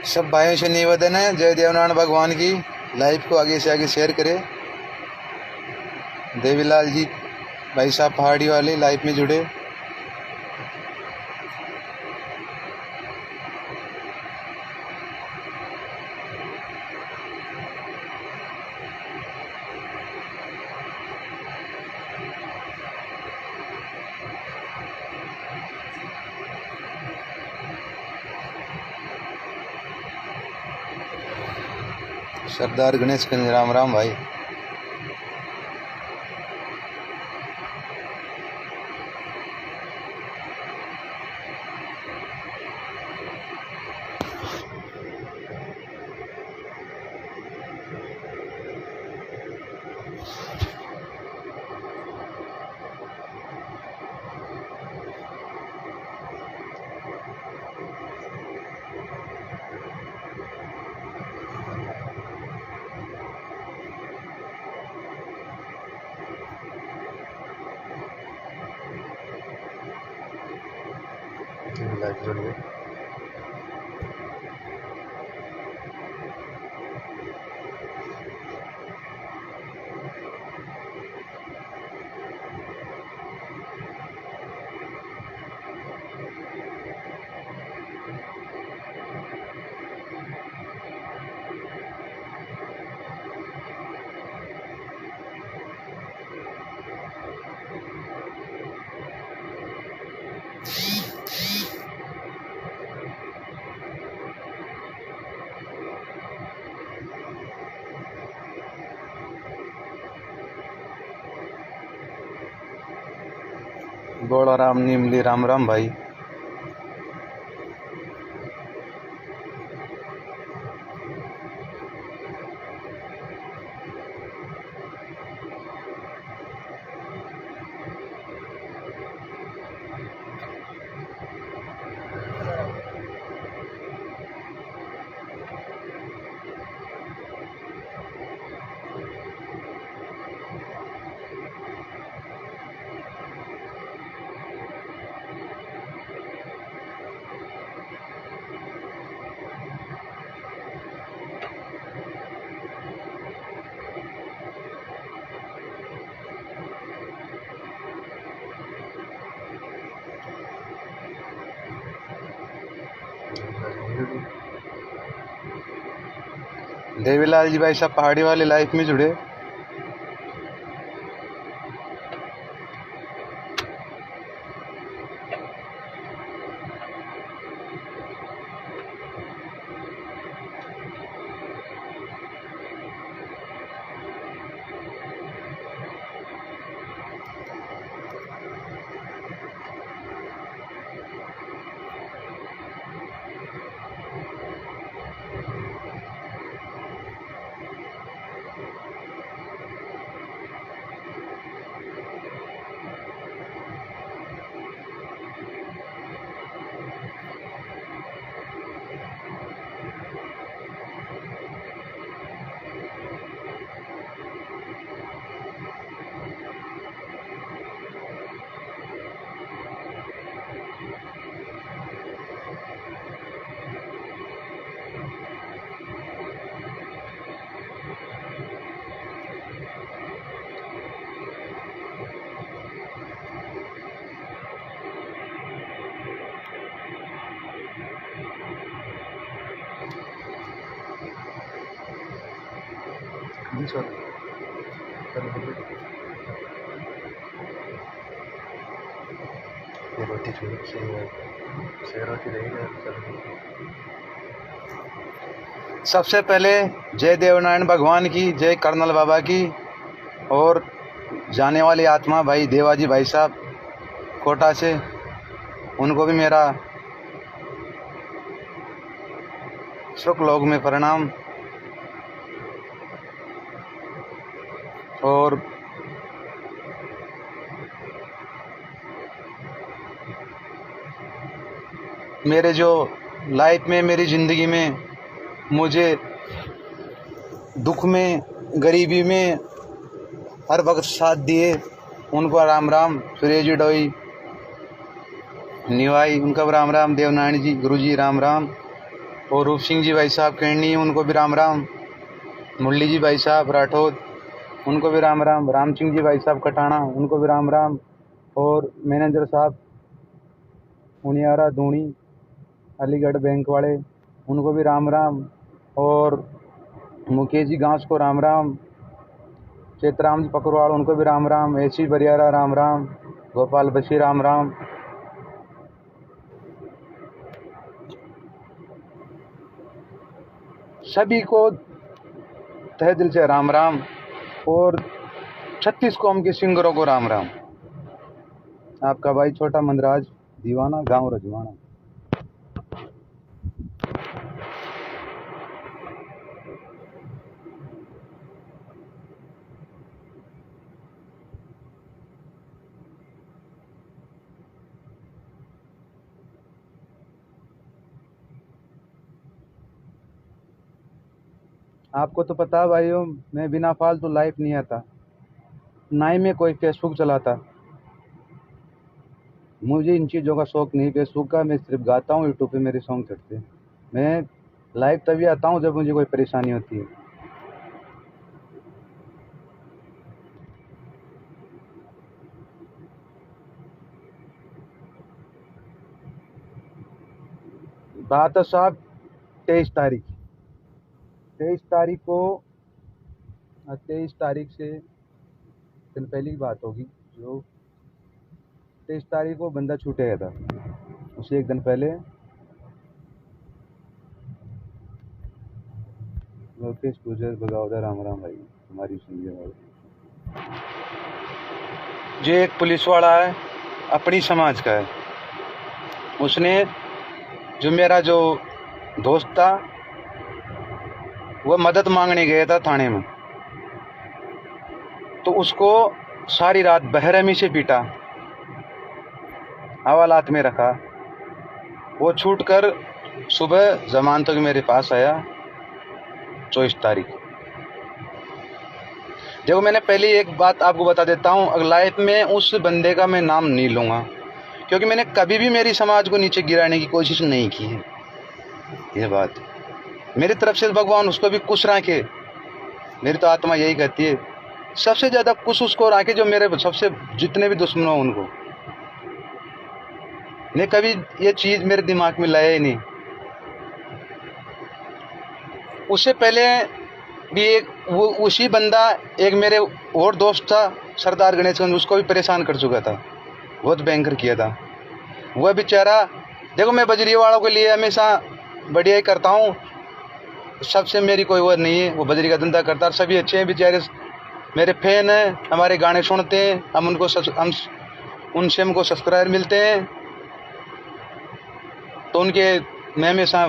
सब भाइयों से निवेदन है, जय देवनारायण भगवान की लाइव को आगे से आगे शेयर करें। देवीलाल जी भाई साहब पहाड़ी वाले लाइव में जुड़े। सरदार गणेश के राम राम भाई। लाइव जुड़ गए। गोड़ा राम नीमली राम राम भाई। देवीलाल जी भाई साहब पहाड़ी वाले लाइफ में जुड़े। सबसे पहले जय देवनारायण भगवान की, जय कर्नल बाबा की, और जाने वाली आत्मा भाई देवाजी भाई साहब कोटा से, उनको भी मेरा सुख लोक में प्रणाम। और मेरे जो लाइफ में, मेरी ज़िंदगी में मुझे दुख में, गरीबी में हर वक्त साथ दिए, उनको राम राम। सुरेश जी डोई निवाई, उनका राम राम। देवनारायण जी गुरु जी राम राम। और रूप सिंह जी भाई साहब कैंडी, उनको भी राम राम। मुरली जी भाई साहब राठौद, उनको भी राम राम। राम सिंह जी भाई साहब कटाना, उनको भी राम राम। और मैनेजर साहब उनियारा दूनी अलीगढ़ बैंक वाले, उनको भी राम राम। और मुकेश जी घास को राम राम। चेतराम जी पकड़वाड़, उनको भी राम राम। ऐसी बरियारा राम राम। गोपाल बशी राम राम। सभी को तहे दिल से राम राम। और 36 कौम के सिंगरों को राम राम। आपका भाई छोटा मंदराज दीवाना, गांव रजवाना। आपको तो पता है भाइयों, मैं बिना फालतू लाइफ नहीं आता, ना ही मैं कोई फेसबुक चलाता। मुझे इन चीज़ों का शौक नहीं फेसबुक का। मैं सिर्फ गाता हूँ, यूट्यूब पे मेरे सॉन्ग चढ़ते हैं। मैं लाइव तभी आता हूँ जब मुझे कोई परेशानी होती है। बात है साहब 23 तारीख। 23 तारीख को 23 तारीख से दिन पहले की बात होगी। जो 23 तारीख को बंदा छूटे गया था, उसे एक दिन पहले लोकेश गुजर बगावदा राम राम भाई हमारी सुनिए भाई। जो एक पुलिस वाला है, अपनी समाज का है, उसने जो मेरा जो दोस्त था वह मदद मांगने गया था थाने में, तो उसको सारी रात बेरहमी से पीटा, हवालात में रखा। वो छूटकर सुबह जमानत तक मेरे पास आया 24 तारीख। देखो, मैंने पहले एक बात आपको बता देता हूँ, अगर लाइफ में उस बंदे का मैं नाम नहीं लूँगा, क्योंकि मैंने कभी भी मेरी समाज को नीचे गिराने की कोशिश नहीं की है। ये बात मेरी तरफ से भगवान उसको भी खुश रखे। मेरी तो आत्मा यही कहती है, सबसे ज़्यादा खुश उसको रखे जो मेरे सबसे जितने भी दुश्मन हो उनको। मैं कभी ये चीज़ मेरे दिमाग में लाया ही नहीं। उससे पहले भी एक वो उसी बंदा, एक मेरे और दोस्त था सरदार गणेशगंज, उसको भी परेशान कर चुका था, बहुत भयंकर किया था। वह बेचारा, देखो मैं बजरी वालों के लिए हमेशा बढ़िया ही करता हूँ, सबसे मेरी कोई वो नहीं है। वो बजरी का धंधा करता है, सभी अच्छे हैं बेचारे, मेरे फैन हैं, हमारे गाने सुनते हैं, हम उनसे हमको सब्सक्राइबर मिलते हैं, तो उनके मैं हमेशा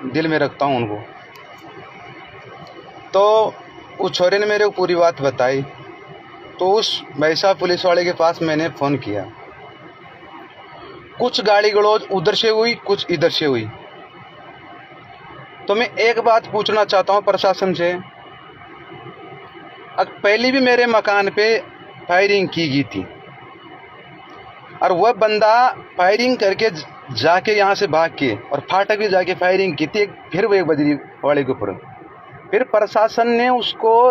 दिल में रखता हूँ उनको। तो उस छोरे ने मेरे को पूरी बात बताई, तो उस भाई साहब पुलिस वाले के पास मैंने फ़ोन किया। कुछ गाली गलौज उधर से हुई, कुछ इधर से हुई। तो मैं एक बात पूछना चाहता हूँ प्रशासन से, पहले भी मेरे मकान पे फायरिंग की गई थी, और वह बंदा फायरिंग करके जाके यहाँ से भाग के और फाटक भी जाके फायरिंग की थी, फिर वो एक बजरी वाले के ऊपर। फिर प्रशासन ने उसको,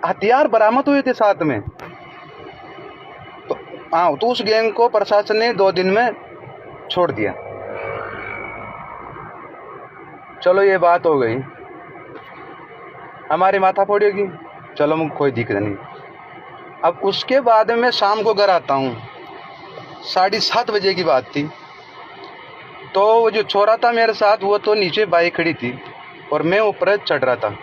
हथियार बरामद हुए थे साथ में, तो हाँ, तो उस गैंग को प्रशासन ने 2 दिन में छोड़ दिया। चलो ये बात हो गई, हमारी माथा फोड़ी होगी, चलो मुझे कोई दिक्कत नहीं। अब उसके बाद में शाम को घर आता हूँ, 7:30 बजे की बात थी। तो वो जो छोरा था मेरे साथ, वो तो नीचे बाइक खड़ी थी और मैं ऊपर चढ़ रहा था।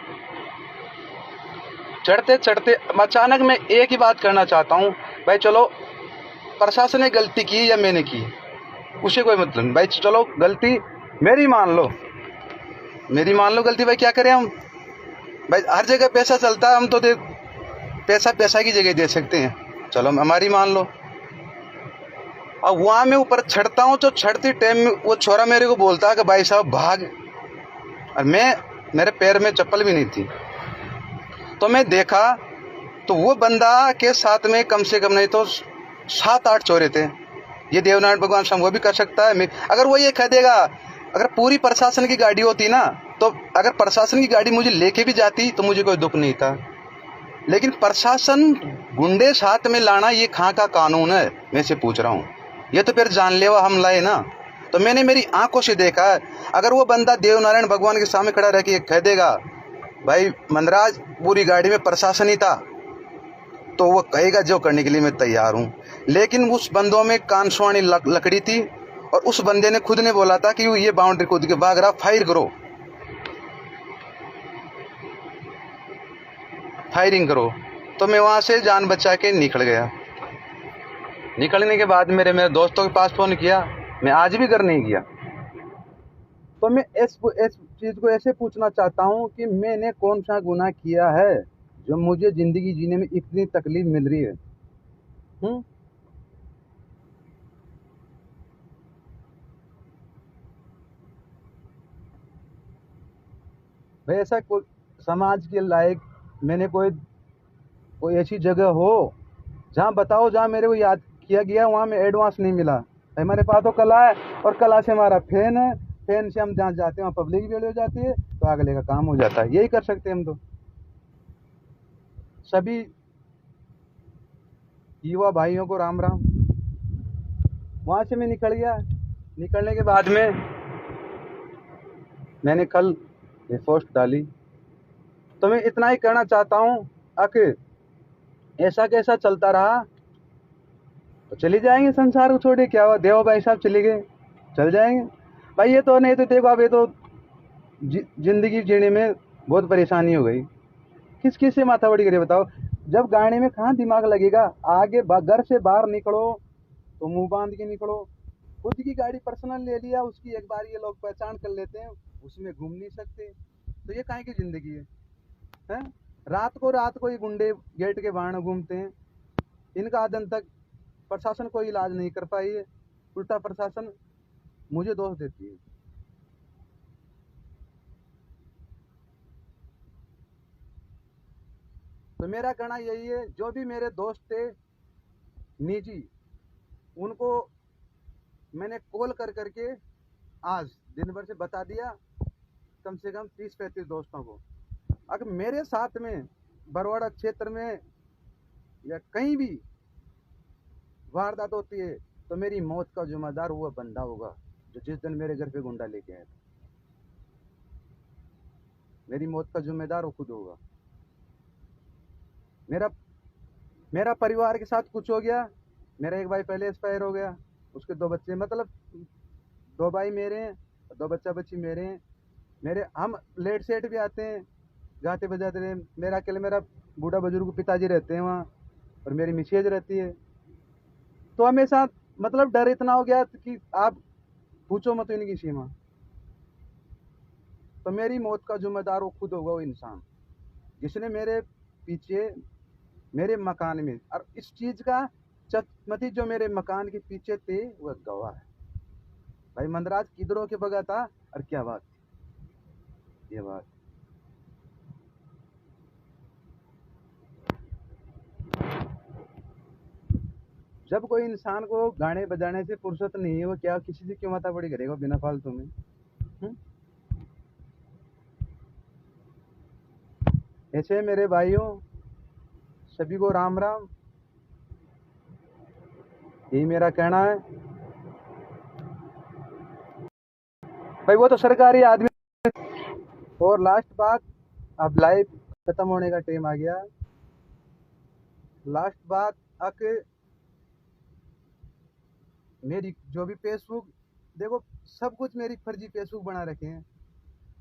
चढ़ते चढ़ते अचानक मैं एक ही बात करना चाहता हूँ, भाई चलो प्रशासन ने गलती की या मैंने की, उसे कोई मतलब नहीं, भाई चलो गलती मेरी मान लो, मेरी मान लो गलती। भाई क्या करें हम, भाई हर जगह पैसा चलता है, हम तो पैसा की जगह दे सकते हैं, चलो हमारी मान लो। अब वहाँ मैं ऊपर चढ़ता हूँ, तो चढ़ते टाइम में वो छोरा मेरे को बोलता है कि भाई साहब भाग, और मेरे पैर में चप्पल भी नहीं थी। तो मैं देखा तो वो बंदा के साथ में कम से कम नहीं तो 7-8 चोरे थे। ये देवनारायण भगवान से वो भी कर सकता है। अगर वो ये कह देगा अगर पूरी प्रशासन की गाड़ी होती ना, तो अगर प्रशासन की गाड़ी मुझे लेके भी जाती तो मुझे कोई दुख नहीं था। लेकिन प्रशासन गुंडे साथ में लाना ये कहाँ का कानून है, मैं से पूछ रहा हूँ। ये तो फिर जानलेवा हमला है ना। तो मैंने मेरी आंखों से देखा है। अगर वो बंदा देवनारायण भगवान के सामने खड़ा रह के कह देगा भाई मनराज पूरी गाड़ी में प्रशासन ही था, तो वो कहेगा जो करने के लिए मैं तैयार हूँ। लेकिन उस बंदों में कानसुआनी लकड़ी थी, और उस बंदे ने खुद ने बोला था कि ये बाउंड्री कूद के भाग रहा, फायर करो, फायरिंग करो। तो मैं वहाँ से जान बचा के निकल गया। निकलने के बाद मेरे दोस्तों के पास फ़ोन किया, मैं आज भी घर नहीं गया। तो मैं इस चीज़ को ऐसे पूछना चाहता हूँ कि मैंने कौन सा गुनाह किया है जो मुझे ज़िंदगी जीने में इतनी तकलीफ मिल रही है। भाई ऐसा कोई समाज के लायक मैंने कोई कोई ऐसी जगह हो जहाँ बताओ, जहाँ मेरे को याद किया गया वहाँ में एडवांस नहीं मिला। हमारे पास तो कला है, और कला से हमारा फैन है, फैन से हम जहाँ जाते हैं वहाँ पब्लिक भी हो जाती है, तो अगले का काम हो जाता है। यही कर सकते हैं हम तो। सभी युवा भाइयों को राम राम। वहाँ से मैं निकल गया। निकलने के बाद में मैंने कल ये पोस्ट डाली। तो मैं इतना ही कहना चाहता हूँ, आखिर ऐसा कैसा चलता रहा तो चली जाएंगे संसार को छोड़ के। क्या हुआ, देव भाई साहब चले गए, चल जाएंगे भाई। ये तो नहीं तो देखो, अब ये तो जिंदगी जीने में बहुत परेशानी हो गई। किस किस से माथा बड़ी करे बताओ। जब गाड़ी में कहाँ दिमाग लगेगा, आगे घर से बाहर निकलो तो मुंह बांध के निकलो। खुद की गाड़ी पर्सनल ले लिया, उसकी एक बार ये लोग पहचान कर लेते हैं, उसमें घूम नहीं सकते। तो ये काहे की जिंदगी है, हैं? रात को ये गुंडे गेट के बाहर घूमते हैं। इनका आदन तक प्रशासन कोई इलाज नहीं कर पाई है। उल्टा प्रशासन मुझे दोष देती है। तो मेरा कहना यही है, जो भी मेरे दोस्त थे निजी, उनको मैंने कॉल कर करके आज दिन भर से बता दिया, कम से कम 30-35 दोस्तों को। अगर मेरे साथ में बरवाड़ा क्षेत्र में या कहीं भी वारदात होती है, तो मेरी मौत का जिम्मेदार वो बंदा होगा जो जिस दिन मेरे घर पे गुंडा लेके आया था। मेरी मौत का जिम्मेदार वो खुद होगा। मेरा मेरा परिवार के साथ कुछ हो गया, मेरा एक भाई पहले एक्सपायर हो गया, उसके 2 बच्चे, मतलब 2 भाई मेरे हैं, 2 बच्चा बच्ची मेरे हैं। मेरे हम लेट सेट भी आते हैं, जाते बजाते रहे। मेरा अकेले मेरा बूढ़ा बुजुर्ग पिताजी रहते हैं वहाँ, और मेरी मिसेज रहती है। तो हमेशा मतलब डर इतना हो गया कि आप पूछो मत इनकी सीमा। तो मेरी मौत का जिम्मेदार वो खुद होगा, वो इंसान जिसने मेरे पीछे मेरे मकान में, और इस चीज का चटमती जो मेरे मकान के पीछे थे वह गवाह है। भाई मंदराज किधरों के बगा था, और क्या बात, ये बात। जब कोई इंसान को गाने बजाने से फुर्सत नहीं है, वो क्या किसी से क्यों माथा बड़ी करेगा बिना फालतू में। हुँ? ऐसे मेरे भाइयों, सभी को राम राम। यही मेरा कहना है। भाई वो तो सरकारी आदमी। और लास्ट बात, अब लाइव खत्म होने का टाइम आ गया। लास्ट बात, आके मेरी जो भी फेसबुक, देखो सब कुछ मेरी फर्जी फेसबुक बना रखे हैं,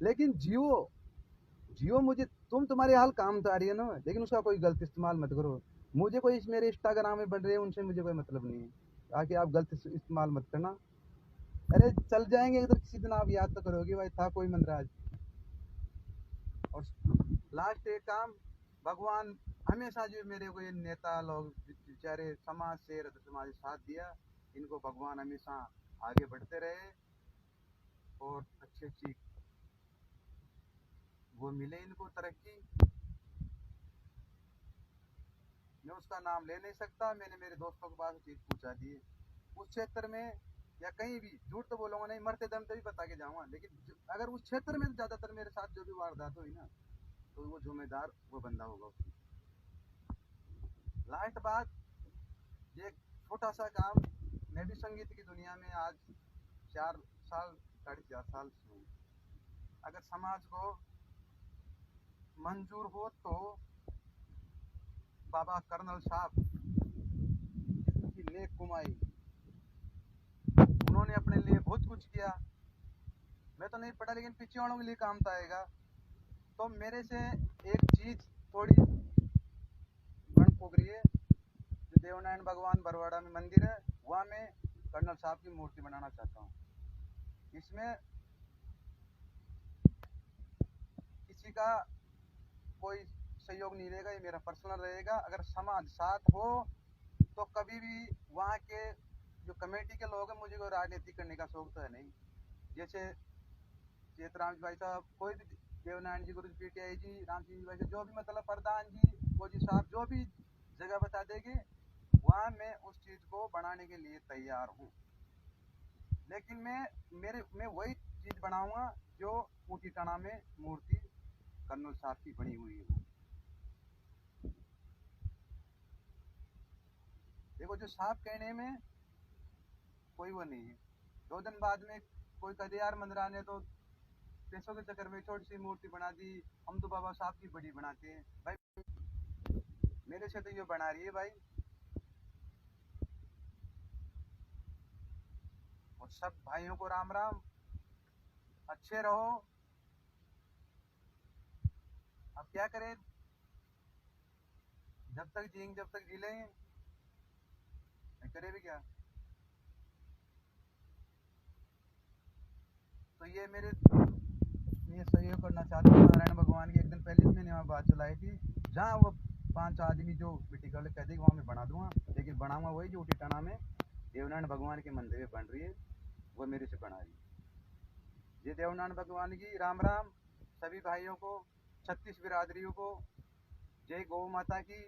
लेकिन जियो जियो मुझे, तुम्हारे हाल काम तो आ रही है ना, लेकिन उसका कोई गलत इस्तेमाल मत करो। मुझे कोई मेरे इंस्टाग्राम में बन रहे हैं, उनसे मुझे कोई मतलब नहीं है। आके आप गलत इस्तेमाल मत करना। अरे चल जाएंगे तो किसी दिन आप याद तो करोगे भाई था कोई मंदराज। और लास्ट एक काम, भगवान हमेशा जो मेरे को ये नेता लोग बेचारे समाज से समाज साथ दिया, इनको भगवान हमेशा आगे बढ़ते रहे, और अच्छी अच्छी वो मिले इनको तरक्की। मैं उसका नाम ले नहीं सकता, मैंने मेरे दोस्तों के पास चीज पूछा दी। उस क्षेत्र में या कहीं भी झूठ तो बोलूंगा नहीं, मरते दम तभी बता के जाऊंगा। लेकिन अगर उस क्षेत्र में ज्यादातर मेरे साथ जो भी वारदात हुई ना, तो वो जिम्मेदार वो बंदा होगा उसकी। लास्ट बात, ये छोटा सा काम, मैं भी संगीत की दुनिया में आज 4 साल 4.5 साल से हूँ। अगर समाज को मंजूर हो तो बाबा कर्नल साहब की नेक कुमाई, उन्होंने अपने लिए बहुत कुछ किया। मैं तो नहीं पढ़ा, लेकिन पीछे वालों के लिए काम तो आएगा। तो मेरे से एक चीज थोड़ी बन फूक रही है, जो देवनारायण भगवान बरवाड़ा में मंदिर है, वहाँ मैं कर्नल साहब की मूर्ति बनाना चाहता हूँ। इसमें किसी का कोई सहयोग नहीं रहेगा, ये मेरा पर्सनल रहेगा। अगर समाज साथ हो तो कभी भी वहाँ के जो कमेटी के लोग हैं, मुझे कोई राजनीति करने का शौक तो है नहीं। जैसे चेतराम भाई साहब, कोई भी, देवनारायण जी, गुरु पीटीआई जी, राम सिंह जी भाई, जो भी मतलब प्रधान जी, फौजी साहब, जो भी जगह बता देंगे, वहाँ मैं उस चीज को बनाने के लिए तैयार हूँ। लेकिन मैं वही चीज बनाऊंगा जो ऊटी टना में मूर्ति कर्नल साहब की बनी हुई है। देखो, जो साहब कहने में कोई वो नहीं है। 2 दिन बाद में कोई कहे यार मंदरा ने तो पैसों के चक्कर में छोटी सी मूर्ति बना दी, हम तो बाबा साहब की बड़ी बनाते हैं। भाई मेरे से तो ये बना रही है भाई। और सब भाइयों को राम राम, अच्छे रहो। अब क्या करें, जब तक जिएंगे जब तक जी लेंगे, करे भी क्या। तो ये सहयोग करना चाहते हैं नारायण भगवान की। एक दिन पहले भी मैंने वहाँ बात चलाई थी, जहाँ वो 5 आदमी जो मिट्टी का कह देगी वहाँ मैं बना दूंगा। लेकिन बनाऊंगा वही जो ऊटी टना में देवनारायण भगवान के मंदिर में बन रही है, वो मेरे से बना रही है। ये देवनारायण भगवान की राम राम। सभी भाइयों को, 36 बिरादरियों को जय गौ माता की,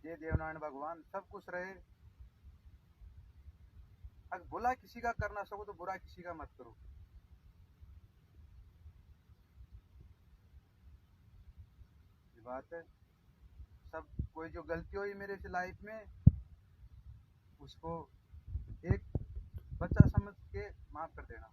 जय देवनारायण भगवान। सब कुछ रहे। अगर बुरा किसी का करना सको तो बुरा किसी का मत करो। ये बात है। सब कोई जो गलती हुई मेरे से लाइफ में, उसको एक बच्चा समझ के माफ कर देना।